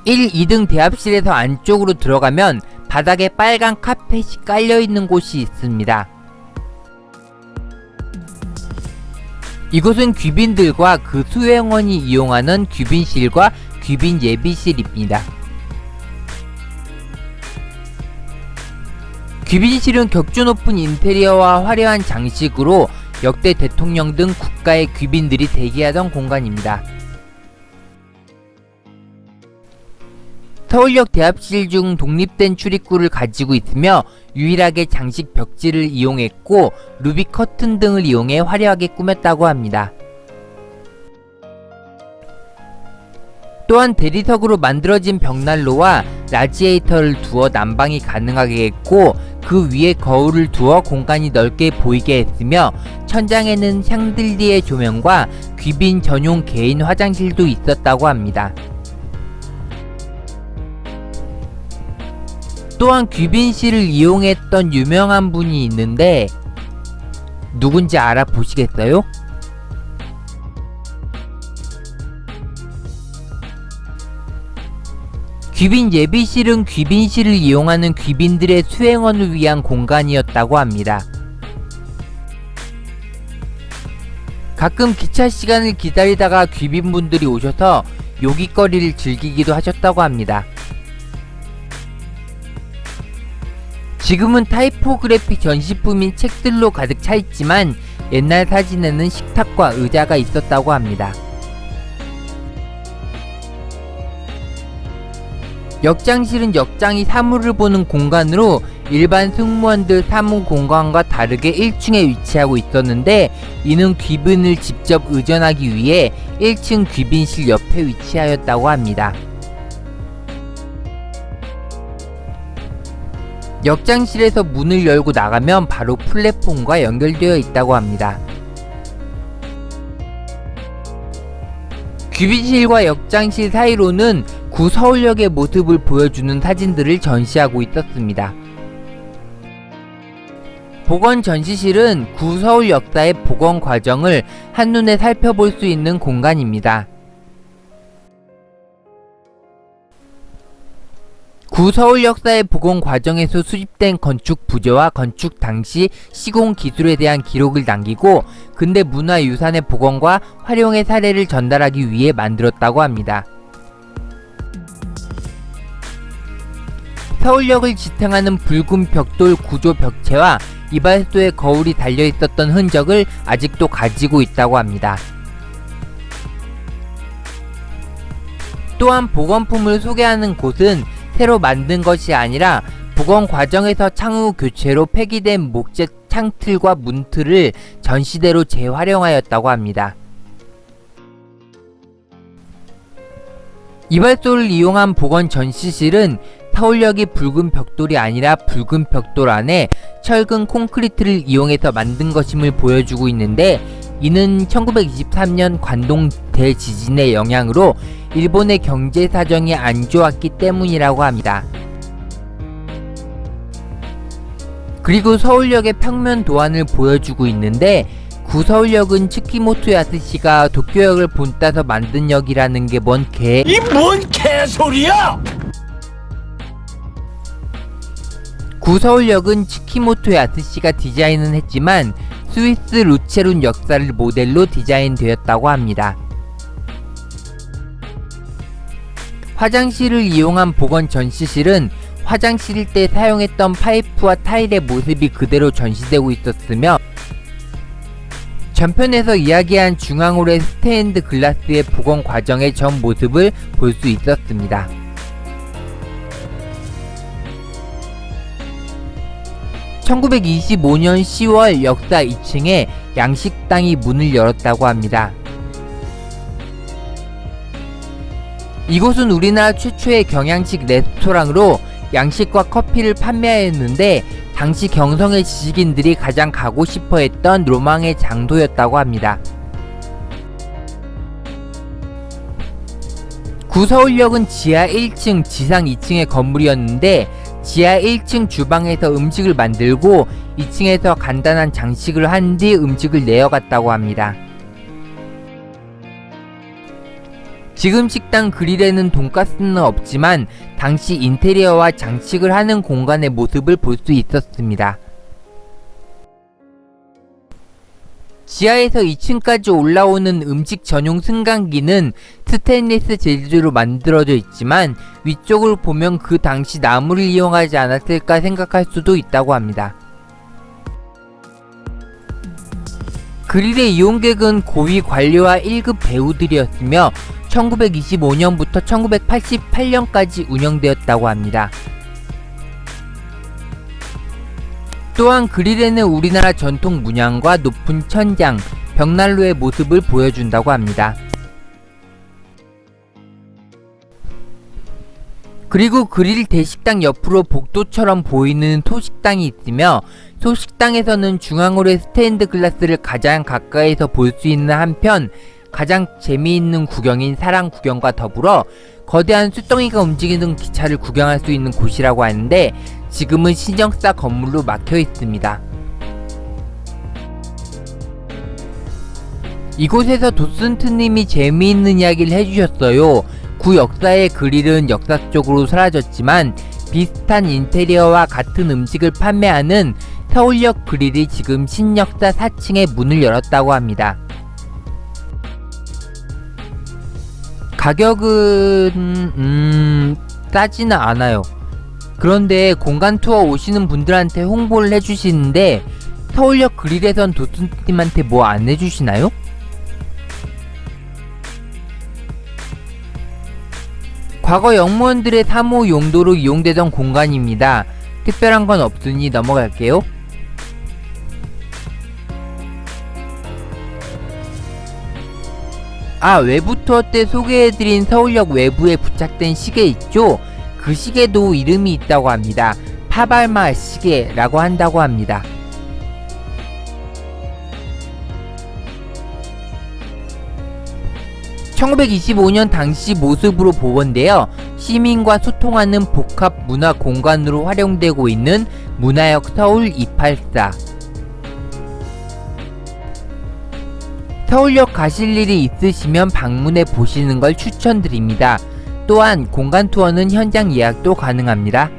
1, 2등 대합실에서 안쪽으로 들어가면 바닥에 빨간 카펫이 깔려있는 곳이 있습니다. 이곳은 귀빈들과 그 수행원이 이용하는 귀빈실과 귀빈 예비실입니다. 귀빈실은 격조 높은 인테리어와 화려한 장식으로 역대 대통령 등 국가의 귀빈들이 대기하던 공간입니다. 서울역 대합실 중 독립된 출입구를 가지고 있으며 유일하게 장식 벽지를 이용했고 루비 커튼 등을 이용해 화려하게 꾸몄다고 합니다. 또한 대리석으로 만들어진 벽난로와 라지에이터를 두어 난방이 가능하게 했고 그 위에 거울을 두어 공간이 넓게 보이게 했으며 천장에는 샹들리에 조명과 귀빈 전용 개인 화장실도 있었다고 합니다. 또한 귀빈실을 이용했던 유명한 분이 있는데 누군지 알아보시겠어요? 귀빈 예비실은 귀빈실을 이용하는 귀빈들의 수행원을 위한 공간이었다고 합니다. 가끔 기차 시간을 기다리다가 귀빈분들이 오셔서 요깃거리를 즐기기도 하셨다고 합니다. 지금은 타이포그래피 전시품인 책들로 가득 차 있지만 옛날 사진에는 식탁과 의자가 있었다고 합니다. 역장실은 역장이 사무를 보는 공간으로 일반 승무원들 사무 공간과 다르게 1층에 위치하고 있었는데 이는 귀빈을 직접 의전하기 위해 1층 귀빈실 옆에 위치하였다고 합니다. 역장실에서 문을 열고 나가면 바로 플랫폼과 연결되어 있다고 합니다. 귀빈실과 역장실 사이로는 구 서울역의 모습을 보여주는 사진들을 전시하고 있었습니다. 복원 전시실은 구 서울 역사의 복원 과정을 한눈에 살펴볼 수 있는 공간입니다. 구 서울 역사의 복원 과정에서 수집된 건축 부조와 건축 당시 시공 기술에 대한 기록을 남기고 근대 문화유산의 복원과 활용의 사례를 전달하기 위해 만들었다고 합니다. 서울역을 지탱하는 붉은 벽돌 구조 벽체와 이발소에 거울이 달려있었던 흔적을 아직도 가지고 있다고 합니다. 또한 복원품을 소개하는 곳은 새로 만든 것이 아니라 복원 과정에서 창후 교체로 폐기된 목재 창틀과 문틀을 전시대로 재활용하였다고 합니다. 이발소를 이용한 복원 전시실은 서울역이 붉은 벽돌이 아니라 붉은 벽돌 안에 철근 콘크리트를 이용해서 만든 것임을 보여주고 있는데 이는 1923년 관동 대지진의 영향으로 일본의 경제 사정이 안 좋았기 때문이라고 합니다. 그리고 서울역의 평면 도안을 보여주고 있는데 구서울역은 츠키모토 야스시가 도쿄역을 본따서 만든 역이라는 게 뭔 개소리야! 구서울역은 츠키모토 야스시가 디자인은 했지만 스위스 루체룬 역사를 모델로 디자인되었다고 합니다. 화장실을 이용한 복원 전시실은 화장실 때 사용했던 파이프와 타일의 모습이 그대로 전시되고 있었으며 전편에서 이야기한 중앙홀의 스테인드 글라스의 복원 과정의 전 모습을 볼 수 있었습니다. (1925년 10월) 역사 2층에 양식당이 문을 열었다고 합니다. 이곳은 우리나라 최초의 경양식 레스토랑으로 양식과 커피를 판매하였는데 당시 경성의 지식인들이 가장 가고 싶어 했던 로망의 장소였다고 합니다. 구서울역은 지하 1층, 지상 2층의 건물이었는데 지하 1층 주방에서 음식을 만들고 2층에서 간단한 장식을 한 뒤 음식을 내어갔다고 합니다. 지금 식당 그릴에는 돈가스는 없지만 당시 인테리어와 장식을 하는 공간의 모습을 볼 수 있었습니다. 지하에서 2층까지 올라오는 음식 전용 승강기는 스테인리스 재질로 만들어져 있지만 위쪽을 보면 그 당시 나무를 이용하지 않았을까 생각할 수도 있다고 합니다. 그릴의 이용객은 고위 관료와 1급 배우들이었으며 1925년부터 1988년까지 운영되었다고 합니다. 또한 그릴에는 우리나라 전통 문양과 높은 천장, 벽난로의 모습을 보여준다고 합니다. 그리고 그릴 대식당 옆으로 복도처럼 보이는 소식당이 있으며 소식당에서는 중앙홀의 스테인드 글라스를 가장 가까이서 볼 수 있는 한편 가장 재미있는 구경인 사람 구경과 더불어 거대한 쇳덩이가 움직이는 기차를 구경할 수 있는 곳이라고 하는데 지금은 신형사 건물로 막혀 있습니다. 이곳에서 도슨트님이 재미있는 이야기를 해주셨어요. 구 역사의 그릴은 역사 속으로 사라졌지만 비슷한 인테리어와 같은 음식을 판매하는 서울역 그릴이 지금 신역사 4층에 문을 열었다고 합니다. 가격은 싸지는 않아요. 그런데 공간 투어 오시는 분들한테 홍보를 해주시는데 서울역 그릴에선 도슨님한테 뭐 안 해주시나요? 과거 영무원들의 사무 용도로 이용되던 공간입니다. 특별한 건 없으니 넘어갈게요. 외부 투어 때 소개해드린 서울역 외부에 부착된 시계 있죠? 그 시계도 이름이 있다고 합니다. 파발마 시계라고 한다고 합니다. (1925년) 당시 모습으로 보건데요. 시민과 소통하는 복합 문화 공간으로 활용되고 있는 문화역 서울 284. 서울역 가실 일이 있으시면 방문해 보시는 걸 추천드립니다. 또한 공간 투어는 현장 예약도 가능합니다.